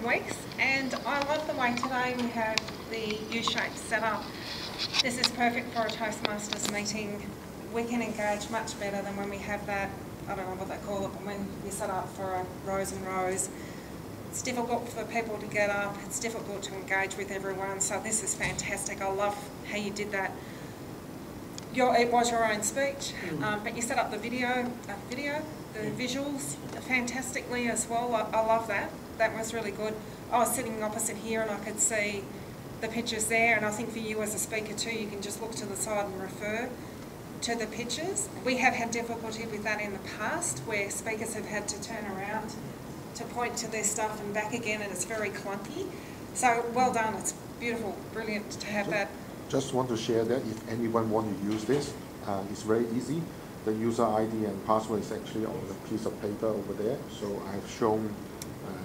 weeks, and I love the way today we have the U-shape set up. This is perfect for a Toastmasters meeting. We can engage much better than when we have that, I don't know what they call it, but when we set up for rows and rows. It's difficult for people to get up, it's difficult to engage with everyone, so this is fantastic. I love how you did that. It was your own speech, but you set up the video, the visuals fantastically as well. I love that. That was really good. I was sitting opposite here and I could see the pictures there, and I think for you as a speaker too, you can just look to the side and refer to the pictures. We have had difficulty with that in the past where speakers have had to turn around to point to their stuff and back again, and it's very clunky. So well done, it's beautiful, brilliant to have that. Just want to share that if anyone want to use this, it's very easy. The user ID and password is actually on the piece of paper over there. So I've shown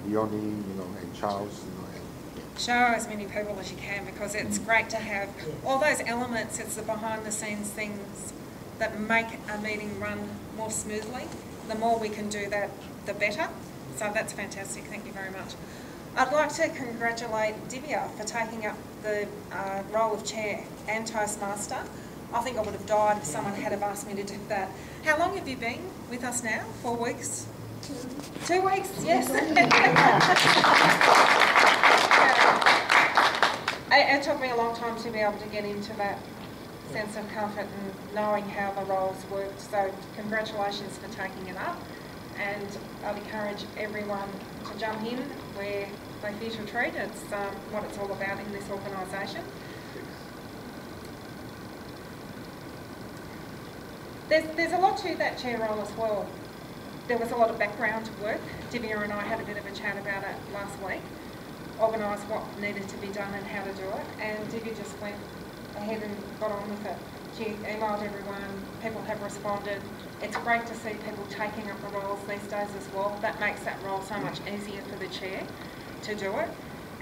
Leonie, and Charles, and show as many people as you can, because it's great to have all those elements. It's the behind the scenes things that make a meeting run more smoothly. The more we can do that, the better. So that's fantastic, thank you very much. I'd like to congratulate Divya for taking up the role of chair and Toastmaster. I think I would have died if someone had have asked me to do that. How long have you been with us now? 4 weeks? 2 weeks, yes. It took me a long time to be able to get into that sense of comfort and knowing how the roles worked. So congratulations for taking it up. And I'd encourage everyone to jump in where they feel a treat. It's what it's all about in this organisation. There's a lot to that chair role as well. There was a lot of background work. Divya and I had a bit of a chat about it last week, organised what needed to be done and how to do it, and Divya just went ahead and got on with it. She emailed everyone, people have responded. It's great to see people taking up the roles these days as well. That makes that role so much easier for the chair to do it.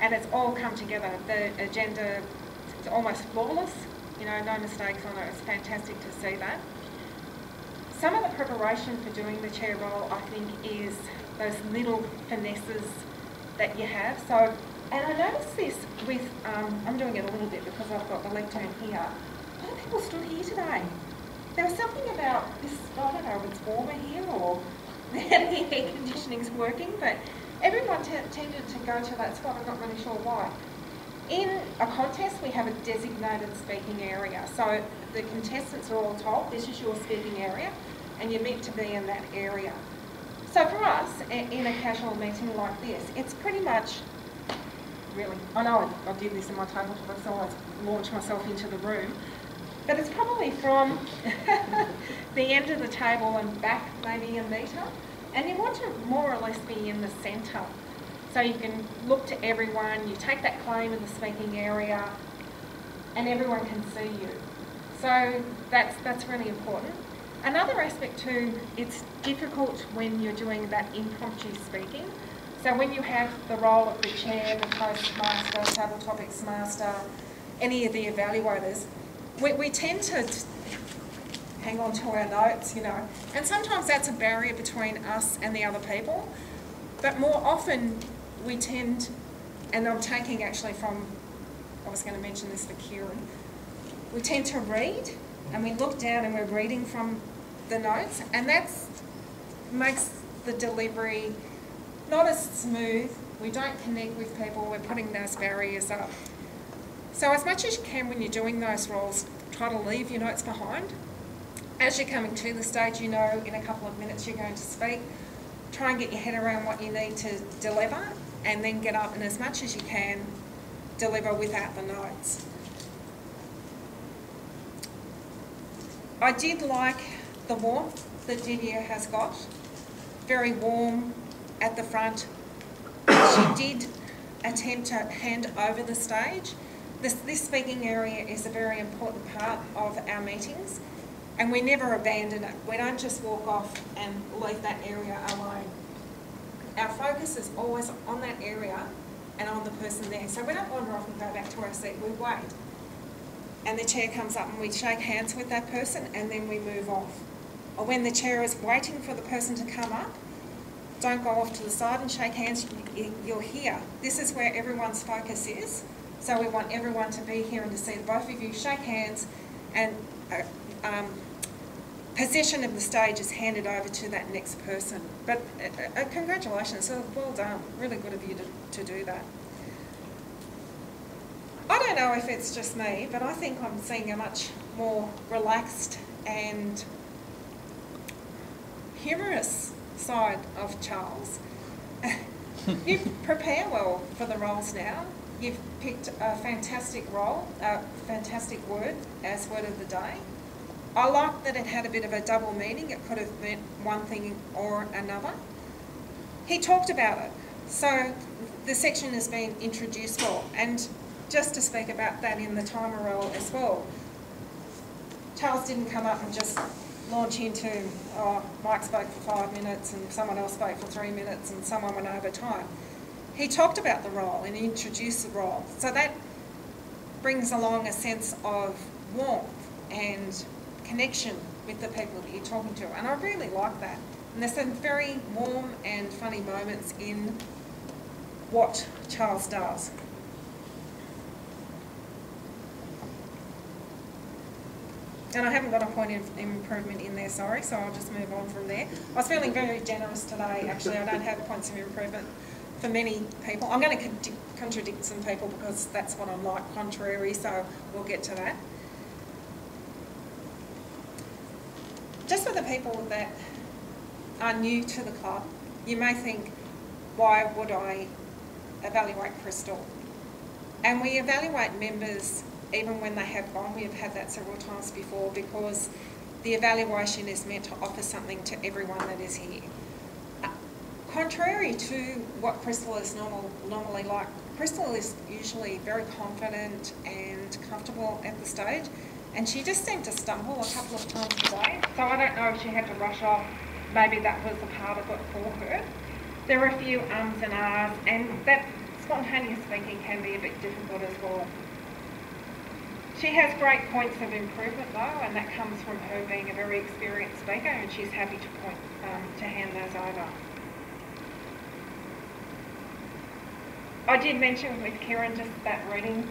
And it's all come together. The agenda is almost flawless, no mistakes on it. It's fantastic to see that. Some of the preparation for doing the chair role, I think, is those little finesses that you have. So, and I noticed this with, I'm doing it a little bit because I've got the leg turn here. A lot of people stood here today. There was something about this, I don't know if it's warmer here or the air conditioning's working, but everyone tended to go to that spot. I'm not really sure why. In a contest, we have a designated speaking area. So the contestants are all told, this is your speaking area, and you're meant to be in that area. So for us, in a casual meeting like this, it's pretty much, really, I know I did this in my tabletop, so I launched myself into the room, but it's probably from the end of the table and back maybe a metre, and you want to more or less be in the centre. So you can look to everyone, you take that claim in the speaking area, and everyone can see you. So that's really important. Another aspect too, it's difficult when you're doing that impromptu speaking. So when you have the role of the chair, the Toastmaster, Table Topics Master, any of the evaluators, we tend to hang on to our notes, and sometimes that's a barrier between us and the other people. But more often we tend, and I'm taking actually from, I was going to mention this for Kieran, we tend to read and we look down and we're reading from the notes, and that makes the delivery not as smooth. We don't connect with people, we're putting those barriers up. So as much as you can when you're doing those roles, try to leave your notes behind. As you're coming to the stage, in a couple of minutes you're going to speak. Try and get your head around what you need to deliver, and then get up and as much as you can deliver without the notes. I did like the warmth that Divya has got. Very warm at the front. She did attempt to hand over the stage. This speaking area is a very important part of our meetings, and we never abandon it. We don't just walk off and leave that area alone. Our focus is always on that area and on the person there. So we don't wander off and go back to our seat, we wait. And the chair comes up and we shake hands with that person and then we move off. Or when the chair is waiting for the person to come up, don't go off to the side and shake hands, you're here. This is where everyone's focus is. So we want everyone to be here and to see the both of you shake hands, and possession of the stage is handed over to that next person. But congratulations, so well done. Really good of you to do that. I don't know if it's just me, but I think I'm seeing a much more relaxed and humorous side of Charles. You prepare well for the roles now. You've picked a fantastic role, a fantastic word as word of the day. I like that it had a bit of a double meaning. It could have meant one thing or another. He talked about it. So the section has been introduced well. And just to speak about that in the timer role as well, Charles didn't come up and just launch into, oh, Mike spoke for 5 minutes and someone else spoke for 3 minutes and someone went over time. He talked about the role and he introduced the role. So that brings along a sense of warmth and connection with the people that you're talking to. And I really like that. And there's some very warm and funny moments in what Charles does. And I haven't got a point of improvement in there, sorry, so I'll just move on from there. I was feeling very generous today, actually. I don't have points of improvement for many people. I'm going to contradict some people because that's what I'm like, contrary, so we'll get to that. Just for the people that are new to the club, you may think, why would I evaluate Crystal? And we evaluate members even when they have gone. We have had that several times before, because the evaluation is meant to offer something to everyone that is here. Contrary to what Crystal is normally like, Crystal is usually very confident and comfortable at the stage, and she just seemed to stumble a couple of times today. So I don't know if she had to rush off. Maybe that was a part of it for her. There were a few ums and ahs, and that spontaneous speaking can be a bit difficult as well. She has great points of improvement though, and that comes from her being a very experienced speaker, and she's happy to hand those over. I did mention with Kieran just that reading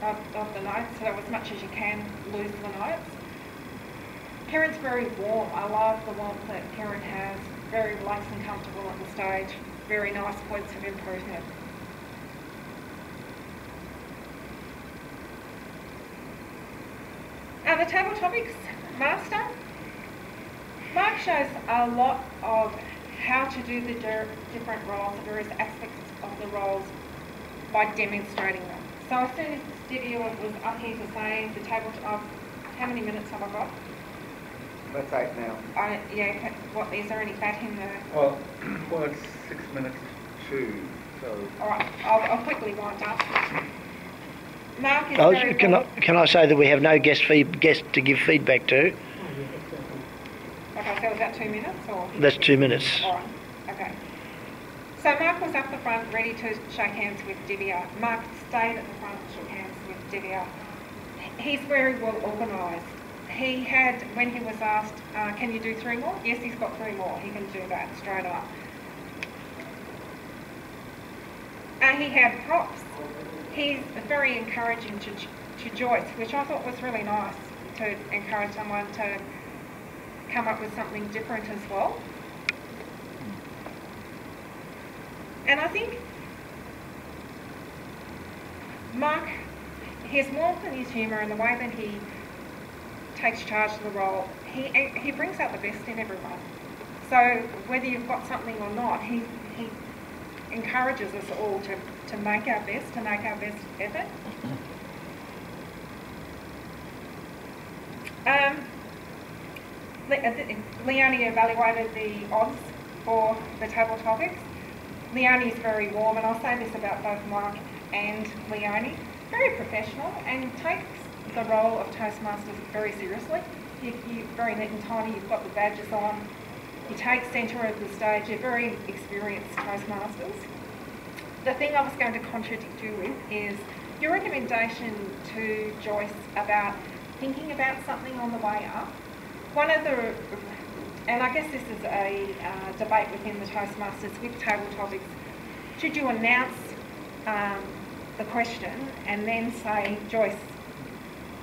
of the notes, so as much as you can lose the notes. Kieran's very warm. I love the warmth that Kieran has, very relaxed and comfortable at the stage, very nice points of improvement. The table topics master. Mark shows a lot of how to do the different roles, the various aspects of the roles by demonstrating them. So as soon as Divya was up here to say the table of how many minutes have I got? That's 8 now. Yeah, what, is there any fat in there? Well, it's 6 minutes to, so... Alright, I'll quickly wind up. Mark is can I say that we have no guest to give feedback to? Okay, so is that 2 minutes or? That's 2 minutes. Alright, okay. So Mark was up the front ready to shake hands with Divya. Mark stayed at the front and shook hands with Divya. He's very well organised. He had, when he was asked, can you do 3 more? Yes, he's got 3 more. He can do that straight up. He had props. He's very encouraging to Joyce, which I thought was really nice, to encourage someone to come up with something different as well. And I think Mark, his warmth and his humour and the way that he takes charge of the role, he brings out the best in everyone. So whether you've got something or not, he encourages us all to make our best, to make our best effort. Leonie evaluated the odds for the table topics. Leonie's very warm, and I'll say this about both Mark and Leonie, very professional and takes the role of Toastmasters very seriously. You're very neat and tidy, you've got the badges on, you take centre of the stage, you're very experienced Toastmasters. The thing I was going to contradict you with is your recommendation to Joyce about thinking about something on the way up. One of the and I guess this is a debate within the Toastmasters with table topics. Should you announce the question and then say Joyce,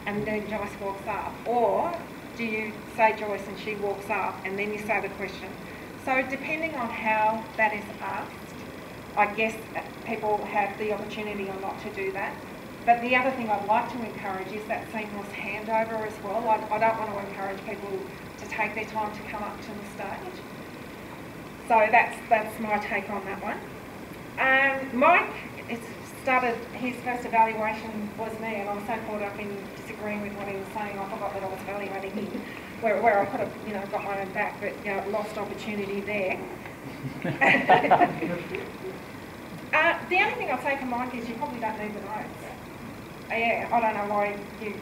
and then Joyce walks up, or do you say Joyce and she walks up and then you say the question? So depending on how that is asked, I guess people have the opportunity or not to do that. But the other thing I'd like to encourage is that seamless handover as well. I don't want to encourage people to take their time to come up to the stage. So that's my take on that one. Mike started, his first evaluation was me, and I was so caught up in disagreeing with what he was saying, I forgot that I was evaluating him, where I could have, got my own back, but, lost opportunity there. The only thing I'd say to Mike is you probably don't need the notes. Yeah, I don't know why you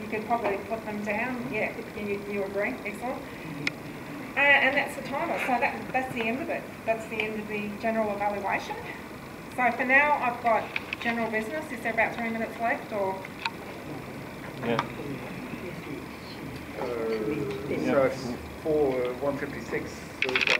could probably put them down. Yeah, you agree? Excellent. And that's the timer. So that's the end of it. That's the end of the general evaluation. So for now, I've got general business. Is there about 3 minutes left, or? Yeah. So it's 1:56. So we've got